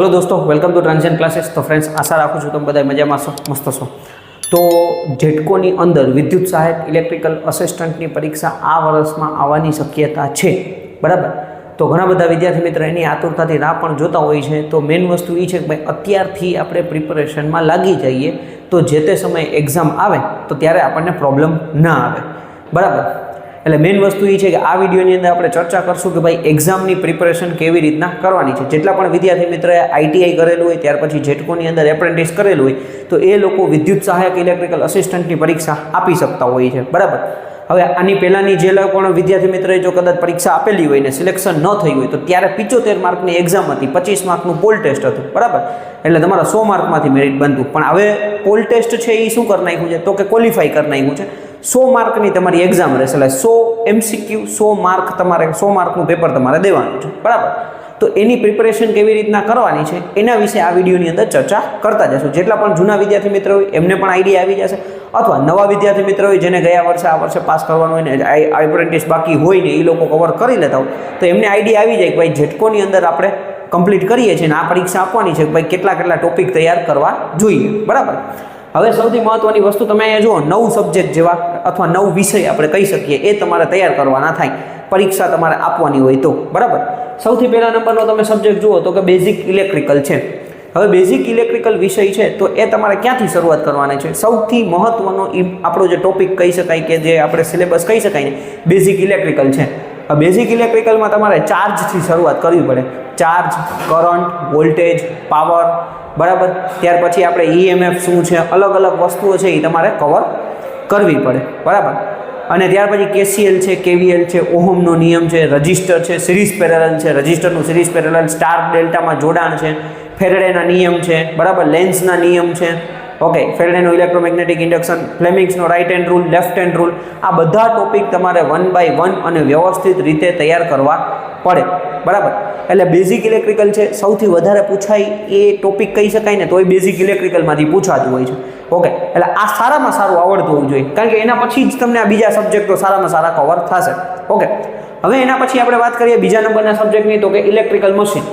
Hello दोस्तों, welcome to transition classes. तो friends, आशा राखું છું તમે બધા મજામાં છો, મસ્ત છો। તો જેટકોની અંદર વિદ્યુત સહાયક ઇલેક્ટ્રિકલ અસિસ્ટન્ટની પરીક્ષા આ વર્ષમાં આવવાની શક્યતા છે, બરાબર। તો ઘણા બધા વિદ્યાર્થી મિત્રો એની આતુરતાથી રાહ પણ જોતા હોય છે। તો મેઇન વસ્તુ એ છે કે ભાઈ અત્યારથી આપણે પ્રિપેરેશનમાં લાગી જઈએ તો જે તે સમયે એક્ઝામ આવે તો ત્યારે આપણને પ્રોબ્લેમ ના આવે, બરાબર। એટલે મેઇન વસ્તુ એ છે કે આ વિડીયોની અંદર આપણે ચર્ચા કરશું કે ભાઈ એક્ઝામની પ્રિપેરેશન કેવી રીતના કરવાની છે। જેટલા પણ વિદ્યાર્થી મિત્રોએ આઈટીઆઈ કરેલું હોય, ત્યાર પછી જેટકોની અંદર એપ્રેન્ટિસ કરેલું હોય તો એ લોકો વિદ્યુત સહાયક ઇલેક્ટ્રિકલ અસિસ્ટન્ટની પરીક્ષા આપી શકતા હોય છે, બરાબર। હવે આની પહેલાંની જે પણ વિદ્યાર્થી મિત્રોએ જો કદાચ પરીક્ષા આપેલી હોય ને સિલેક્શન ન થઈ હોય તો ત્યારે 75 માર્કની એક્ઝામ હતી, 25 માર્કનું પોલ ટેસ્ટ હતું, બરાબર। એટલે તમારા 100 માર્કમાંથી મેરિટ બનતું, પણ હવે પોલ ટેસ્ટ છે એ શું કરી નાખ્યું છે તો કે ક્વોલિફાઈ કરી નાખ્યું છે। 100 માર્કની તમારી એક્ઝામ રહેશે, એટલે 100 MCQ 100 માર્ક તમારે 100 માર્કનું પેપર તમારે દેવાનું છે, બરાબર। તો એની પ્રિપેરેશન કેવી રીતના કરવાની છે એના વિશે આ વિડીયોની અંદર ચર્ચા કરતા જશું। જેટલા પણ જૂના વિદ્યાર્થી મિત્રો હોય એમને પણ આઈડિયા આવી જશે, અથવા નવા વિદ્યાર્થી મિત્રો હોય જેને ગયા વર્ષે આ વર્ષે પાસ કરવાનું હોય ને એપ્રેન્ટિસ બાકી હોય ને એ લોકો કવર કરી લેતા હોય તો એમને આઈડિયા આવી જાય કે ભાઈ જેટકોની અંદર આપણે કમ્પ્લીટ કરીએ છીએ ને આ પરીક્ષા આપવાની છે કે ભાઈ કેટલા ટોપિક તૈયાર કરવા જોઈએ, બરાબર। હવે સૌથી મહત્વની વસ્તુ તમે અહીંયા જુઓ, 9 સબ્જેક્ટ જેવા અથવા 9 વિષય આપણે કહી શકીએ એ તમારે તૈયાર કરવાના થાય પરીક્ષા તમારે આપવાની હોય તો, બરાબર। સૌથી પહેલા નંબરનો તમે સબ્જેક્ટ જુઓ તો કે બેઝિક ઇલેક્ટ્રિકલ છે। હવે બેઝિક ઇલેક્ટ્રિકલ વિષય છે તો એ તમારે ક્યાંથી શરૂઆત કરવાની છે? સૌથી મહત્વનો આપણો જે ટોપિક કહી શકાય કે જે આપણે સિલેબસ કહી શકાય ને બેઝિક ઇલેક્ટ્રિકલ છે। બેઝિક ઇલેક્ટ્રિકલમાં તમારે ચાર્જથી શરૂઆત કરવી પડે, ચાર્જ, કરંટ, વોલ્ટેજ, પાવર, બરાબર। ત્યાર પછી આપણે EMF શું છે, અલગ અલગ વસ્તુઓ છે એ તમારે કવર કરવી પડે, બરાબર। અને ત્યાર પછી KCL છે, KVL છે, ઓહમનો નિયમ છે, રજિસ્ટર છે, સિરીઝ પેરેલલ છે, રજિસ્ટરનું સિરીઝ પેરેલલ, સ્ટાર ડેલ્ટામાં જોડાણ છે, ફેરેડેના નિયમ છે, બરાબર, લેન્ઝના નિયમ છે, ઓકે, ફેરેડેનું ઇલેક્ટ્રોમેગ્નેટિક ઇન્ડક્શન, ફ્લેમિંગ્સનો right hand rule, left hand rule, આ બધા ટોપિક તમારે 1 by 1 અને વ્યવસ્થિત રીતે તૈયાર કરવા પડે, બરાબર। એટલે બેઝિક ઇલેક્ટ્રિકલ છે, સૌથી વધારે પૂછાય એ ટોપિક કહી શકાય ને તો એ બેઝિક ઇલેક્ટ્રિકલમાંથી પૂછાતું હોય છે, ઓકે। એટલે આ સારામાં સારું આવડતું હોવું જોઈએ, કારણ કે એના પછી જ તમને આ બીજા સબ્જેક્ટો સારામાં સારા કવર થશે, ઓકે। હવે એના પછી આપણે વાત કરીએ બીજા નંબરના સબ્જેક્ટની તો કે ઇલેક્ટ્રિકલ મશીન।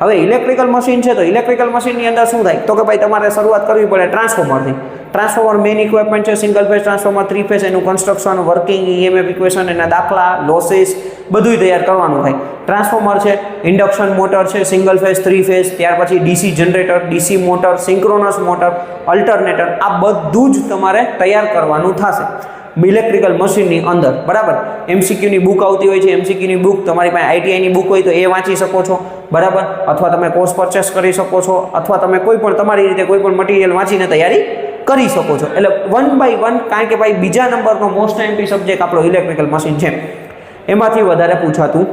હવે ઇલેક્ટ્રિકલ મશીન છે તો ઇલેક્ટ્રિકલ મશીનની અંદર શું થાય તો કે ભાઈ તમારે શરૂઆત કરવી પડે ટ્રાન્સફોર્મરથી। ટ્રાન્સફોર્મર મેઇન ઇક્વિપમેન્ટ છે, સિંગલ ફેઝ ટ્રાન્સફોર્મર, 3 ફેઝ, એનું કન્સ્ટ્રક્શન, વર્કિંગ, EMF ઇક્વેશન, એના દાખલા, લોસીસ બધું તૈયાર કરવાનું થાય। ટ્રાન્સફોર્મર છે, ઇન્ડક્શન મોટર છે, સિંગલ ફેઝ, 3 ફેઝ, ત્યાર પછી DC generator, DC motor, synchronous motor, alternator, આ બધું જ તમારે તૈયાર કરવાનું થશે ઇલેક્ટ્રિકલ મશીનની અંદર, બરાબર। MCQની બુક આવતી હોય છે, MCQની બુક તમારી પાસે ITIની બુક હોય તો એ વાંચી શકો છો, બરાબર। અથવા તમે કોર્સ પરચેસ કરી શકો છો, અથવા તમે કોઈ પણ તમારી રીતે કોઈ પણ મટીરિયલ વાંચીને તૈયારી કરી શકો છો। એટલે 1 by 1, કારણ કે ભાઈ બીજા નંબરનો મોસ્ટ એમ્પી સબ્જેક્ટ આપણો ઇલેક્ટ્રિકલ મશીન છે, એમાંથી વધારે પૂછાતું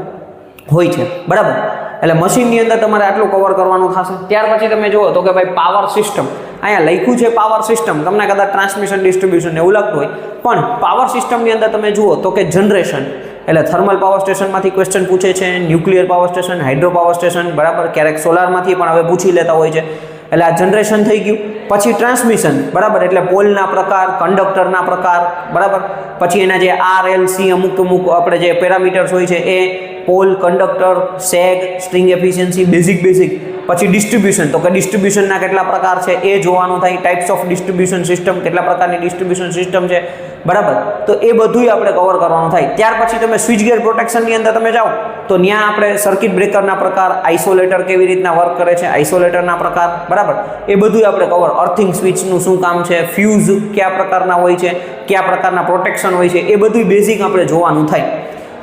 હોય છે, બરાબર। એટલે મશીનની અંદર તમારે આટલું કવર કરવાનું થશે। ત્યાર પછી તમે જુઓ તો કે ભાઈ પાવર સિસ્ટમ, અહીંયા લખ્યું છે પાવર સિસ્ટમ, તમને કદાચ ટ્રાન્સમિશન ડિસ્ટ્રીબ્યુશન એવું લાગતું હોય, પણ પાવર સિસ્ટમની અંદર તમે જુઓ તો કે જનરેશન, એટલે થર્મલ પાવર સ્ટેશનમાંથી ક્વેશ્ચન પૂછે છે, nuclear power station, hydro power station, બરાબર, ક્યારેક સોલારમાંથી પણ હવે પૂછી લેતા હોય છે। એટલે આ જનરેશન થઈ ગયું। પછી ટ્રાન્સમિશન, બરાબર, એટલે પોલના પ્રકાર, કંડક્ટરના પ્રકાર, બરાબર। પછી એના જે RLC અમુક આપણે જે પેરામીટર્સ હોય છે એ pole, conductor, sag, string efficiency, basic. પછી ડિસ્ટ્રીબ્યુશન, તો કે ડિસ્ટ્રીબ્યુશનના કેટલા પ્રકાર છે એ જોવાનું થાય, ટાઈપ્સ ઓફ ડિસ્ટ્રીબ્યુશન સિસ્ટમ, કેટલા પ્રકારની ડિસ્ટ્રીબ્યુશન સિસ્ટમ છે, બરાબર। તો એ બધુંય આપણે કવર કરવાનું થાય। ત્યાર પછી તમે સ્વિચ ગેર પ્રોટેક્શનની અંદર તમે જાઓ તો ત્યાં આપણે સર્કિટ બ્રેકરના પ્રકાર, આઇસોલેટર કેવી રીતના વર્ક કરે છે, આઇસોલેટરના પ્રકાર, બરાબર, એ બધુંય આપણે કવર, અર્થિંગ સ્વિચનું શું કામ છે, ફ્યુઝ કયા પ્રકારના હોય છે, કયા પ્રકારના પ્રોટેક્શન હોય છે, એ બધુંય બેઝિક આપણે જોવાનું થાય,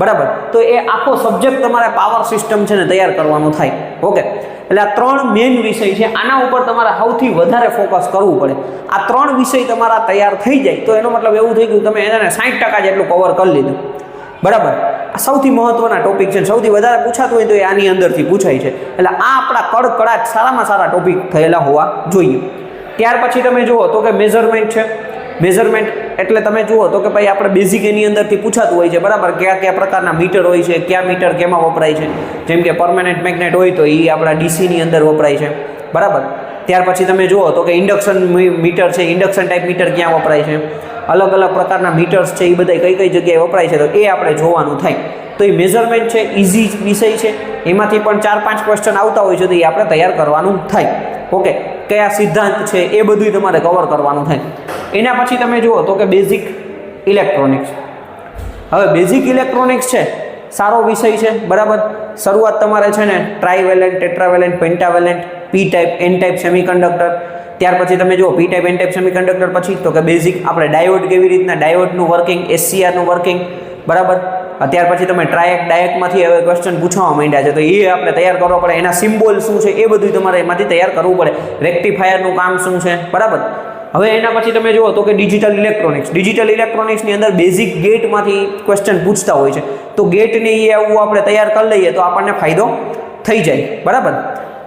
બરાબર। તો એ આખો સબ્જેક્ટ તમારે પાવર સિસ્ટમ છે ને તૈયાર કરવાનું થાય, ઓકે। એટલે આ 3 મેઇન વિષય છે, આના ઉપર તમારે સૌથી વધારે ફોકસ કરવું પડે। આ 3 વિષય તમારા તૈયાર થઈ જાય તો એનો મતલબ એવું થઈ ગયું તમે એને 60% જેટલું કવર કરી લીધું, બરાબર। આ સૌથી મહત્વના ટોપિક છે, સૌથી વધારે પૂછાતું હોય તો એ આની અંદરથી પૂછાય છે। એટલે આ આપણા કડકડાટ સારામાં સારા ટોપિક થયેલા હોવા જોઈએ। ત્યાર પછી તમે જુઓ તો કે મેઝરમેન્ટ છે। મેઝરમેન્ટ એટલે તમે જુઓ તો કે ભાઈ આપણે બેઝિક એની અંદરથી પૂછાતું હોય છે, બરાબર, કયા પ્રકારના મીટર હોય છે, કયા મીટર કેમાં વપરાય છે, જેમ કે પરમેનન્ટ મેગ્નેટ હોય તો એ આપણા DCની અંદર વપરાય છે, બરાબર। ત્યાર પછી તમે જુઓ તો કે ઇન્ડક્શન મીટર છે, ઇન્ડક્શન ટાઈપ મીટર ક્યાં વપરાય છે, અલગ અલગ પ્રકારના મીટર્સ છે એ બધા કઈ જગ્યાએ વપરાય છે તો એ આપણે જોવાનું થાય। તો એ મેઝરમેન્ટ છે, ઇઝી વિષય છે, એમાંથી પણ 4-5 ક્વેશ્ચન આવતા હોય છે, તો એ આપણે તૈયાર કરવાનું થાય. ઓકે, કયા સિદ્ધાંત છે એ બધું તમારે કવર કરવાનું થાય. એના પછી તમે જુઓ તો કે બેઝિક ઇલેક્ટ્રોનિક્સ. હવે બેઝિક ઇલેક્ટ્રોનિક્સ છે સારો વિષય છે, બરાબર. શરૂઆત તમારે છે ને trivalent, tetravalent, pentavalent, P type, N type semiconductor, ત્યાર પછી તમે જુઓ P type, N type semiconductor પછી તો કે બેઝિક આપણે ડાયોડ કેવી રીતના, ડાયોડનું વર્કિંગ, એસસીઆરનું વર્કિંગ, બરાબર. ત્યાર પછી તમે ટ્રાયક, ડાયકમાંથી હવે ક્વેશ્ચન પૂછવા માંડ્યા છે, તો એ આપણે તૈયાર કરવો પડે. એના સિમ્બોલ શું છે એ બધું તમારે એમાંથી તૈયાર કરવું પડે. રેક્ટિફાયરનું કામ શું છે, બરાબર. હવે એના પછી તમે જુઓ તો કે ડિજિટલ ઇલેક્ટ્રોનિક્સ. ડિજિટલ ઇલેક્ટ્રોનિક્સની અંદર બેઝિક ગેટમાંથી ક્વેશ્ચન પૂછતા હોય છે, તો ગેટને એ આવું આપણે તૈયાર કરી લઈએ તો આપણને ફાયદો થઈ જાય, બરાબર.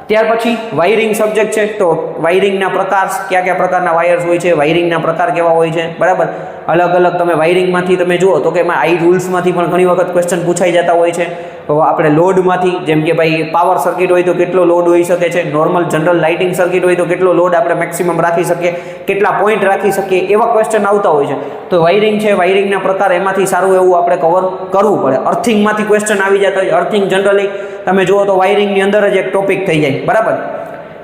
ત્યાર પછી વાયરિંગ સબ્જેક્ટ છે, તો વાયરિંગના પ્રકાર, કયા કયા પ્રકારના વાયર્સ હોય છે, વાયરિંગના પ્રકાર કેવા હોય છે, બરાબર. અલગ અલગ તમે વાયરિંગમાંથી તમે જુઓ તો કે એમાં આઈ રૂલ્સમાંથી પણ ઘણી વખત ક્વેશ્ચન પૂછાઈ જતા હોય છે. તો આપણે લોડમાંથી, જેમ કે ભાઈ પાવર સર્કિટ હોય તો કેટલો લોડ હોઈ શકે છે, નોર્મલ જનરલ લાઇટિંગ સર્કિટ હોય તો કેટલો લોડ આપણે મેક્સિમમ રાખી શકીએ, કેટલા પોઈન્ટ રાખી શકીએ, એવા ક્વેશ્ચન આવતા હોય છે. તો વાયરિંગ છે, વાયરિંગના પ્રકાર, એમાંથી સારું એવું આપણે કવર કરવું પડે. અર્થિંગમાંથી ક્વેશ્ચન આવી જતા હોય. અર્થિંગ જનરલી તમે જુઓ તો વાયરિંગની અંદર જ એક ટોપિક થઈ જાય, બરાબર.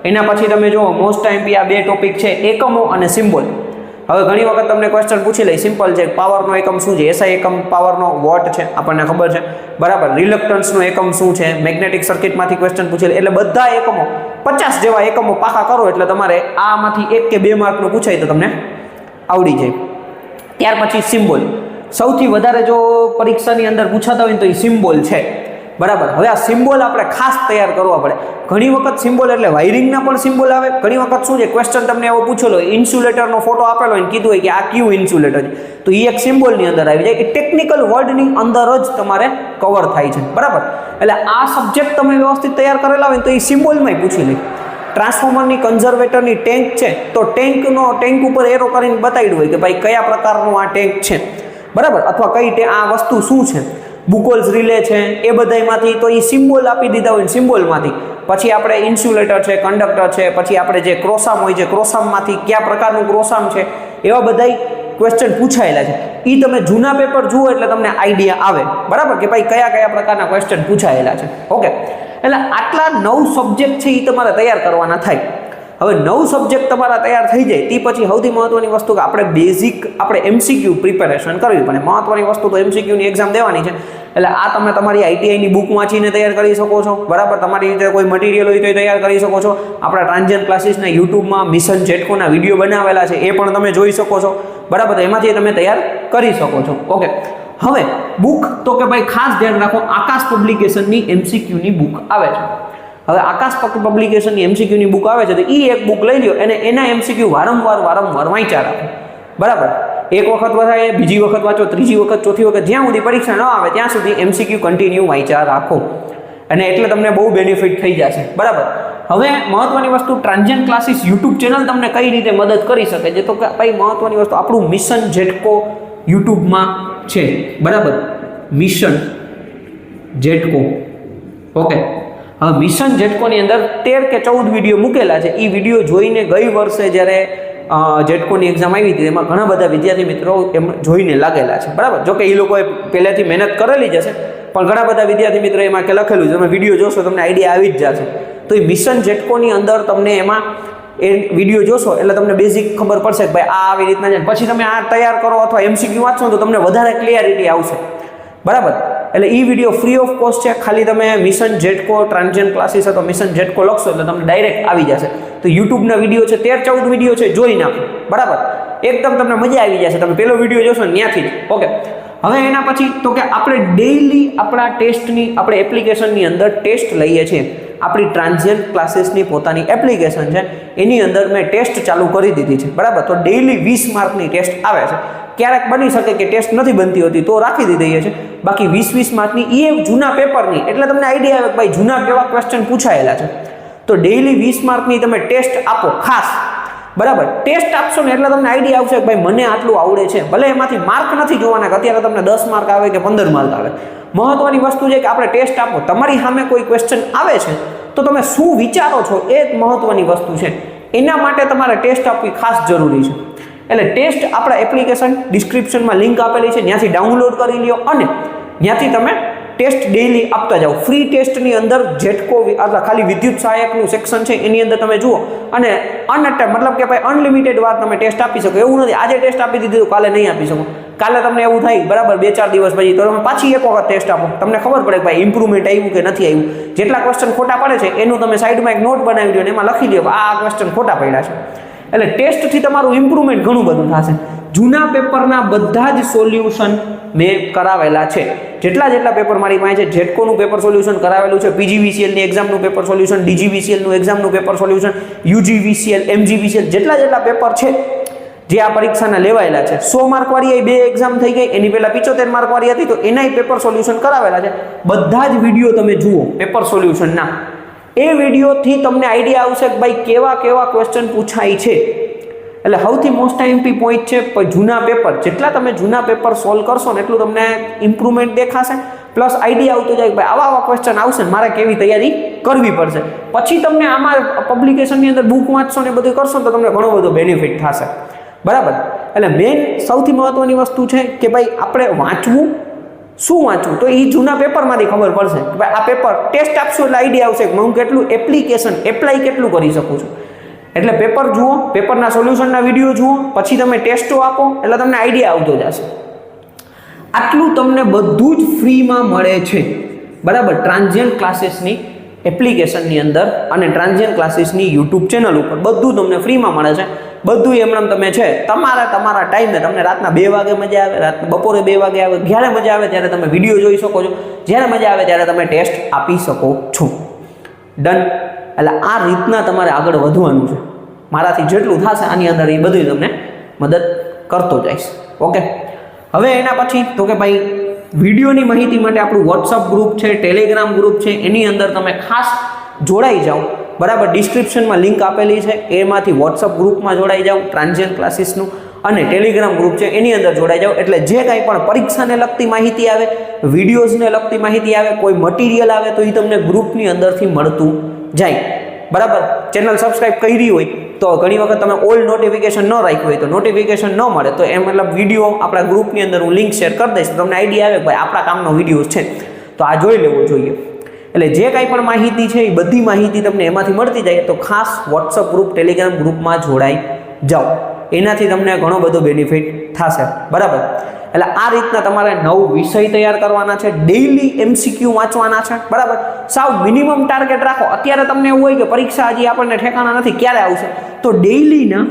એના પછી તમે જુઓ મોસ્ટ ટાઈમ આ બે ટોપિક છે, એકમો અને સિમ્બોલ. હવે ઘણી વખત તમને ક્વેશ્ચન પૂછી લે, સિમ્પલ છે, પાવરનો એકમ શું છે, એસઆઈ એકમ પાવરનો વોટ છે, આપણને ખબર છે, બરાબર. રિલક્ટન્સનો એકમ શું છે, મેગ્નેટિક સર્કિટમાંથી ક્વેશ્ચન પૂછી લે. એટલે બધા એકમો 50 જેવા એકમો પાકા કરો એટલે તમારે આમાંથી 1 કે 2 માર્કનું પૂછાય તો તમને આવડી જાય. ત્યાર પછી સિમ્બોલ. સૌથી વધારે જો પરીક્ષાની અંદર પૂછાતા હોય તો એ સિમ્બોલ છે, બરાબર. હવે આ સિમ્બોલ આપણે ખાસ તૈયાર કરવા પડે. ઘણી વખત સિમ્બોલ એટલે વાયરિંગના પણ સિમ્બોલ આવે. ઘણી વખત શું છે, ક્વેશ્ચન તમને એવો પૂછેલો હોય, ઇન્સ્યુલેટરનો ફોટો આપેલો હોય, કીધું હોય કે આ કયું ઇન્સ્યુલેટર છે, તો એ એક સિમ્બોલની અંદર આવી જાય. એ ટેકનિકલ વર્ડની અંદર જ તમારે કવર થાય છે, બરાબર. એટલે આ સબ્જેક્ટ તમે વ્યવસ્થિત તૈયાર કરેલા હોય તો એ સિમ્બોલમાંય પૂછી લે. ટ્રાન્સફોર્મરની, કન્ઝર્વેટરની ટેન્ક છે, તો ટેન્ક ઉપર એરો કરીને બતાવ્યું હોય કે ભાઈ કયા પ્રકારનું આ ટેન્ક છે, બરાબર. અથવા કઈ આ વસ્તુ શું છે, બુકોલ્સ રિલે છે, એ બધામાંથી તો એ સિમ્બોલ આપી દીધા હોય. સિમ્બોલમાંથી પછી આપણે ઇન્સ્યુલેટર છે, કંડક્ટર છે, પછી આપણે જે ક્રોસામ હોય છે, ક્રોસામમાંથી કયા પ્રકારનું ક્રોસામ છે, એવા બધા ક્વેશ્ચન પૂછાયેલા છે. એ તમે જૂના પેપર જુઓ એટલે તમને આઈડિયા આવે, બરાબર, કે ભાઈ કયા કયા પ્રકારના ક્વેશ્ચન પૂછાયેલા છે. ઓકે, એટલે આટલા 9 સબ્જેક્ટ છે એ તમારે તૈયાર કરવાના થાય. હવે 9 સબ્જેક્ટ તમારા તૈયાર થઈ જાય તે પછી સૌથી મહત્વની વસ્તુ કે આપણે બેઝિક આપણે એમસીક્યુ પ્રિપેરેશન કરવી પડે. મહત્વની વસ્તુ તો એમસીક્યુની એક્ઝામ દેવાની છે, એટલે આ તમે તમારી આઈટીઆઈની બુક વાંચીને તૈયાર કરી શકો છો, બરાબર. તમારી રીતે કોઈ મટીરિયલ હોય તો એ તૈયાર કરી શકો છો. આપણા ટ્રાન્ઝિયન્ટ ક્લાસીસના યુટ્યુબમાં મિશન જેટકોના વિડીયો બનાવેલા છે, એ પણ તમે જોઈ શકો છો, બરાબર. તો એમાંથી તમે તૈયાર કરી શકો છો. ઓકે, હવે બુક તો કે ભાઈ ખાસ ધ્યાન રાખો, આકાશ પબ્લિકેશનની એમસીક્યુની બુક આવે છે. હવે આકાશ પબ્લિકેશનની એમસીક્યુની બુક આવે છે, તો એ એક બુક લઈ લો અને એના એમસીક્યુ વારંવાર વાંચ્યા રાખો, બરાબર. એક વખત વાંચાય, બીજી વખત વાંચો, ત્રીજી વખત, ચોથી વખત, જ્યાં સુધી પરીક્ષા ન આવે ત્યાં સુધી એમસીક્યુ કન્ટિન્યુ વાંચ્યા રાખો, અને એટલે તમને બહુ બેનિફિટ થઈ જશે, બરાબર. હવે મહત્વની વસ્તુ, ટ્રાન્ઝિયન્ટ ક્લાસીસ યુટ્યુબ ચેનલ તમને કઈ રીતે મદદ કરી શકે છે, તો ભાઈ મહત્વની વસ્તુ આપણું મિશન જેટકો યુટ્યુબમાં છે, બરાબર. Mission GETCO, okay. હવે મિશન જેટકોની અંદર 13 કે 14 વિડીયો મૂકેલા છે. એ વિડીયો જોઈને ગઈ વર્ષે જ્યારે જેટકોની એક્ઝામ આવી હતી એમાં ઘણા બધા વિદ્યાર્થી મિત્રો એમ જોઈને લાગેલા છે, બરાબર. જોકે એ લોકોએ પહેલેથી મહેનત કરેલી જ હશે, પણ ઘણા બધા વિદ્યાર્થી મિત્રો એમાં કે લખેલું છે, તમે વિડીયો જોશો તમને આઈડિયા આવી જ જશે. તો એ મિશન જેટકોની અંદર તમને એમાં એ વિડીયો જોશો એટલે તમને બેઝિક ખબર પડશે કે ભાઈ આ આવી રીતના છે. પછી તમે આ તૈયાર કરો અથવા એમસીક્યુ વાંચો તો તમને વધારે ક્લિયરિટી આવશે, બરાબર. એટલે એ વિડીયો ફ્રી ઓફ કોસ્ટ છે. ખાલી તમે મિશન જેટકો ટ્રાન્ઝિયન્ટ ક્લાસીસ અથવા મિશન જેટકો લખશો એટલે તમને ડાયરેક્ટ આવી જશે. તો યુટ્યુબના વિડીયો છે, 13-14 વિડીયો છે, જોઈ નાખો, બરાબર. એકદમ તમને મજા આવી જશે. તમે પહેલો વિડીયો જોશો ને ત્યાંથી જ. ઓકે, હવે એના પછી તો કે આપણે ડેઈલી આપણા ટેસ્ટની આપણે એપ્લિકેશનની અંદર ટેસ્ટ લઈએ છીએ. આપણી ટ્રાન્ઝિયન્ટ ક્લાસીસની પોતાની એપ્લિકેશન છે, એની અંદર મેં ટેસ્ટ ચાલુ કરી દીધી છે, બરાબર. તો ડેઈલી 20 માર્કની ટેસ્ટ આવે છે. ક્યારેક બની શકે કે ટેસ્ટ નથી બનતી હોતી તો રાખી દીધી છે, બાકી 20-20 માર્કની એ જૂના પેપરની, એટલે તમને આઈડિયા આવે કે ભાઈ જૂના કેવા ક્વેશ્ચન પૂછાયેલા છે. તો ડેઈલી 20 માર્કની તમે ટેસ્ટ આપો ખાસ, બરાબર. ટેસ્ટ આપશો ને એટલે તમને આઈડિયા આવશે કે ભાઈ મને આટલું આવડે છે. ભલે એમાંથી માર્ક નથી જોવાના કે અત્યારે તમને 10 માર્ક આવે કે 15 માર્ક આવે. મહત્વની વસ્તુ છે કે આપણે ટેસ્ટ આપો. તમારી સામે કોઈ ક્વેશ્ચન આવે છે તો તમે શું વિચારો છો એ જ મહત્વની વસ્તુ છે. એના માટે તમારે ટેસ્ટ આપવી ખાસ જરૂરી છે. એટલે ટેસ્ટ આપણા એપ્લિકેશન ડિસ્ક્રિપ્શનમાં લિંક આપેલી છે, ત્યાંથી ડાઉનલોડ કરી લ્યો અને ત્યાંથી તમે ટેસ્ટ ડેઈલી આપતા જાઓ. ફ્રી ટેસ્ટની અંદર જેટકો એટલે ખાલી વિદ્યુત સહાયકનું સેક્શન છે એની અંદર તમે જુઓ અને મતલબ કે ભાઈ અનલિમિટેડ વાર તમે ટેસ્ટ આપી શકો. એવું નથી આજે ટેસ્ટ આપી દીધું કાલે નહીં આપી શકો. કાલે તમને એવું થાય બરાબર 2-4 દિવસ પછી તો તમે પાછી એક વખત ટેસ્ટ આપો, તમને ખબર પડે કે ભાઈ ઇમ્પ્રુવમેન્ટ આવ્યું કે નથી આવ્યું. જેટલા ક્વેશ્ચન ખોટા પડે છે એનું તમે સાઈડમાં એક નોટ બનાવી દો અને એમાં લખી દો આ ક્વેશ્ચન ખોટા પડ્યા છે. એટલે ટેસ્ટથી તમારું ઇમ્પ્રુવમેન્ટ ઘણું બધું થશે. જૂના પેપરના બધા જ સોલ્યુશન મેં કરાવેલા છે. જેટલા પેપર મારી પાસે છે, જેટકોનું પેપર સોલ્યુશન કરાવેલું છે, પીજીવીસીએલની એક્ઝામનું પેપર સોલ્યુશન, ડીજીવીસીએલનું એક્ઝામનું પેપર સોલ્યુશન, યુજીવીસીએલ, એમજીવીસીએલ જેટલા પેપર છે જે આ પરીક્ષાના લેવાયેલા છે. 100 માર્કવાળી 2 એક્ઝામ થઈ ગઈ, એની પહેલા 75 માર્કવાળી હતી તો એનાય પેપર સોલ્યુશન કરાવેલા છે. બધા જ વિડીયો તમે જુઓ પેપર સોલ્યુશનના. એ વિડીયોથી તમને આઈડિયા આવશે કે ભાઈ કેવા ક્વેશ્ચન પૂછાય છે. એટલે સૌથી મોસ્ટ આઈએમપી પોઈન્ટ છે જૂના પેપર. જેટલા તમે જૂના પેપર સોલ્વ કરશો ને એટલું તમને ઇમ્પ્રુવમેન્ટ દેખાશે, પ્લસ આઈડિયા આવતો જાય કે ભાઈ આવા ક્વેશ્ચન આવશે મારે કેવી તૈયારી કરવી પડશે. પછી તમને આમાં પબ્લિકેશનની અંદર બુક વાંચશો ને બધું કરશો તો તમને ઘણો બધો બેનિફિટ થશે. બરાબર. એટલે મેઇન સૌથી મહત્વની વસ્તુ છે કે ભાઈ આપણે વાંચવું, શું વાંચવું તો એ જૂના પેપરમાંથી ખબર પડશે કે ભાઈ આ પેપર ટેસ્ટ આપશું એટલે આઈડિયા આવશે કે હું કેટલું એપ્લાય કેટલું કરી શકું છું. એટલે પેપર જુઓ, પેપરના સોલ્યુશનના વિડીયો જુઓ, પછી તમે ટેસ્ટો આપો એટલે તમને આઈડિયા આવતો જશે. આટલું તમને બધું જ ફ્રીમાં મળે છે. બરાબર. ટ્રાન્ઝિયન્ટ ક્લાસીસની એપ્લિકેશનની અંદર અને ટ્રાન્ઝિયન્ટ ક્લાસીસની યુટ્યુબ ચેનલ ઉપર બધું તમને ફ્રીમાં મળે છે. બધું એમનેમ તમે છે તમારા ટાઈમે, તમને રાતના 2 વાગે મજા આવે, બપોરે 2 વાગે આવે, જ્યારે મજા આવે ત્યારે તમે વિડીયો જોઈ શકો છો, જ્યારે મજા આવે ત્યારે તમે ટેસ્ટ આપી શકો છો. ડન. એટલે આ રીતના તમારે આગળ વધવાનું છે. મારાથી જેટલું થશે આની અંદર એ બધું તમને મદદ કરતો જઈશ. ઓકે. હવે એના પછી તો કે ભાઈ વિડીયોની માહિતી માટે આપણું વોટ્સઅપ ગ્રુપ છે, ટેલિગ્રામ ગ્રુપ છે, એની અંદર તમે ખાસ જોડાઈ જાઓ. બરાબર. ડિસ્ક્રિપ્શનમાં લિંક આપેલી છે, એમાંથી વોટ્સઅપ ગ્રુપમાં જોડાઈ જાઓ ટ્રાન્ઝિયન્ટ ક્લાસીસનું, અને ટેલિગ્રામ ગ્રુપ છે એની અંદર જોડાઈ જાઓ. એટલે જે કાંઈ પણ પરીક્ષાને લગતી માહિતી આવે, વિડીયોઝને લગતી માહિતી આવે, કોઈ મટીરિયલ આવે તો એ તમને ગ્રુપની અંદરથી મળતું જાય. બરાબર. ચેનલ સબસ્ક્રાઇબ કરી હોય તો ઘણી વખત તમે ઓલ નોટિફિકેશન ન રાખ્યું હોય તો નોટિફિકેશન ન મળે તો એ મતલબ વિડીયો આપણા ગ્રુપની અંદર હું લિંક શેર કરી દઈશ, તમને આઈડિયા આવે કે ભાઈ આપણા કામનો વિડીયો છે તો આ જોઈ લેવો જોઈએ. એટલે જે કાંઈ પણ માહિતી છે એ બધી માહિતી તમને એમાંથી મળતી જાય. તો ખાસ વોટ્સઅપ ગ્રુપ, ટેલિગ્રામ ગ્રુપમાં જોડાઈ જાઓ. એનાથી તમને ઘણો બધો બેનિફિટ થશે. બરાબર. એટલે આ રીતના તમારે 9 વિષય તૈયાર કરવાના છે. ડેઈલી એમસીક્યુ વાંચવાના છે. બરાબર. સાવ મિનિમમ ટાર્ગેટ રાખો. અત્યારે તમને એવું હોય કે પરીક્ષા હજી આપણને ઠેકાણા નથી, ક્યારે આવશે, તો ડેઈલીના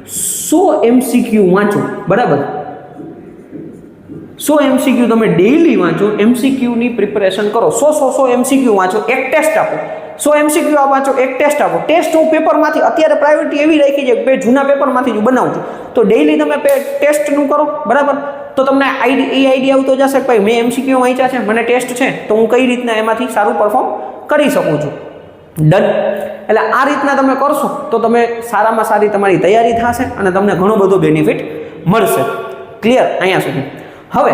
100 એમસીક્યુ વાંચો. બરાબર. 100 એમસીક્યુ તમે ડેઈલી વાંચો, એમસીક્યુની પ્રિપેરેશન કરો. 100 એમસીક્યુ વાંચો, એક ટેસ્ટ આપો. 100 એમસીક્યુ વાંચો, એક ટેસ્ટ આપો. ટેસ્ટ હું પેપરમાંથી અત્યારે પ્રાયોરિટી એવી રાખી છે કે જૂના પેપરમાંથી જ બનાવું છું. તો ડેઈલી તમે ટેસ્ટનું કરો. બરાબર. તો તમને આઈડિયા આવતો જશે કે ભાઈ મેં એમસીક્યુ વાંચ્યા છે, મને ટેસ્ટ છે, તો હું કઈ રીતના એમાંથી સારું પરફોર્મ કરી શકું છું. ડન. એટલે આ રીતના તમે કરશો તો તમે સારામાં સારી તમારી તૈયારી થશે અને તમને ઘણો બધો બેનિફિટ મળશે. ક્લિયર અહીંયા સુધી. હવે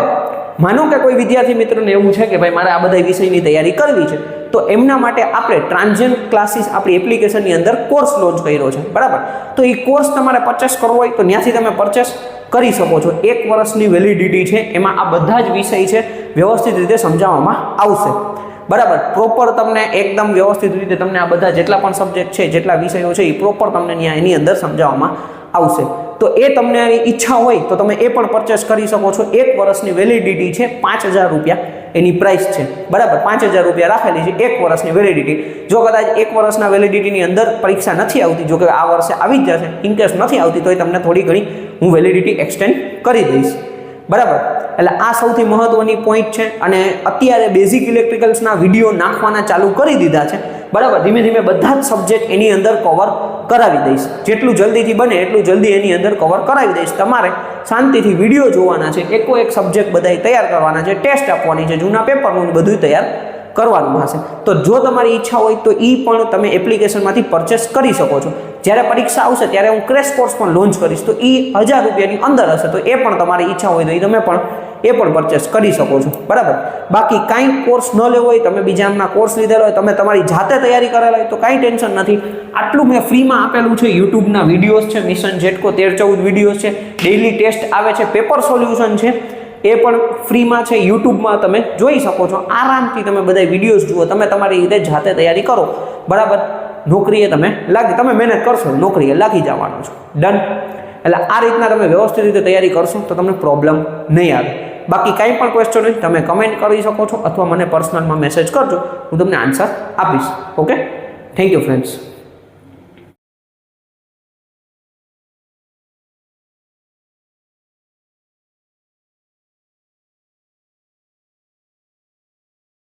માનો કે કોઈ વિદ્યાર્થી મિત્રોને એવું છે કે ભાઈ મારે આ બધા વિષયની તૈયારી કરવી છે, તો એમના માટે આપણે ટ્રાન્ઝિયન્ટ ક્લાસીસ આપણી એપ્લિકેશનની અંદર કોર્સ લોન્ચ કર્યો છે. બરાબર. તો એ કોર્સ તમારે પરચેસ કરવો હોય તો ત્યાંથી તમે પરચેસ કરી શકો છો. 1 વર્ષની વેલિડિટી છે, એમાં આ બધા જ વિષય છે વ્યવસ્થિત રીતે સમજાવવામાં આવશે. બરાબર. પ્રોપર તમને એકદમ વ્યવસ્થિત રીતે તમને આ બધા જેટલા પણ સબ્જેક્ટ છે, જેટલા વિષયો છે એ પ્રોપર તમને ત્યાં એની અંદર સમજાવવામાં આવશે. તો એ તમને ઈચ્છા હોય તો તમે એ પણ પરચેસ કરી શકો છો. 1 વર્ષની વેલિડિટી છે, 5000 રૂપિયા એની પ્રાઇસ છે. બરાબર. 5000 રૂપિયા રાખેલી છે 1 વર્ષની વેલિડિટી. જો કદાચ 1 વર્ષના વેલિડિટીની અંદર પરીક્ષા નથી આવતી, જો કે આ વર્ષે આવી જ જશે, ઇનકેસ નથી આવતી તો તમને થોડી ઘણી હું વેલિડિટી એક્સટેન્ડ કરી દઈશ. બરાબર. એટલે આ સૌથી મહત્વની પોઈન્ટ છે. અને અત્યારે બેઝિક ઇલેક્ટ્રિકલ્સના વિડીયો નાખવાના ચાલુ કરી દીધા છે. બરાબર. ધીમે ધીમે બધા જ સબ્જેક્ટ એની અંદર કવર કરાવી દઈશ. જેટલું જલ્દીથી બને એટલું જલ્દી એની અંદર કવર કરાવી દઈશ. તમારે શાંતિથી વિડીયો જોવાના છે, એક સબ્જેક્ટ બધાય તૈયાર કરવાના છે, ટેસ્ટ આપવાની છે, જૂના પેપરનું બધું તૈયાર કરવાનું હશે. તો જો તમારી ઈચ્છા હોય તો એ પણ તમે એપ્લિકેશનમાંથી પરચેસ કરી શકો છો. જ્યારે પરીક્ષા આવશે ત્યારે હું ક્રેશ કોર્સ પણ લોન્ચ કરીશ, તો એ 1000 રૂપિયાની અંદર હશે. તો એ પણ તમારી ઈચ્છા હોય તો એ તમે પણ પરચેસ કરી શકો છો. બરાબર. બાકી કાંઈ કોર્સ ન લેવો હોય, તમે બીજાના કોર્સ લીધેલો હોય, તમે તમારી જાતે તૈયારી કરેલા હોય તો કાંઈ ટેન્શન નથી. આટલું મેં ફ્રીમાં આપેલું છે. યુટ્યુબના વિડીયોઝ છે, મિશન જેટકો 13-14 વિડીયોઝ છે, ડેઇલી ટેસ્ટ આવે છે, પેપર સોલ્યુશન છે, એ પણ ફ્રીમાં છે, યુટ્યુબમાં તમે જોઈ શકો છો. આરામથી તમે બધા વિડીયોઝ જુઓ, તમે તમારી રીતે જાતે તૈયારી કરો, બરાબર. નોકરીએ તમે મહેનત કરશો, નોકરીએ લાગી જવાનું છો. ડન. એટલે આ રીતના તમે વ્યવસ્થિત રીતે તૈયારી કરશો તો તમને પ્રોબ્લેમ નહીં આવે. બાકી કાંઈ પણ ક્વેશ્ચન હોય તમે કમેન્ટ કરી શકો છો અથવા મને પર્સનલમાં મેસેજ કરજો, હું તમને આન્સર આપીશ. Okay, thank you friends.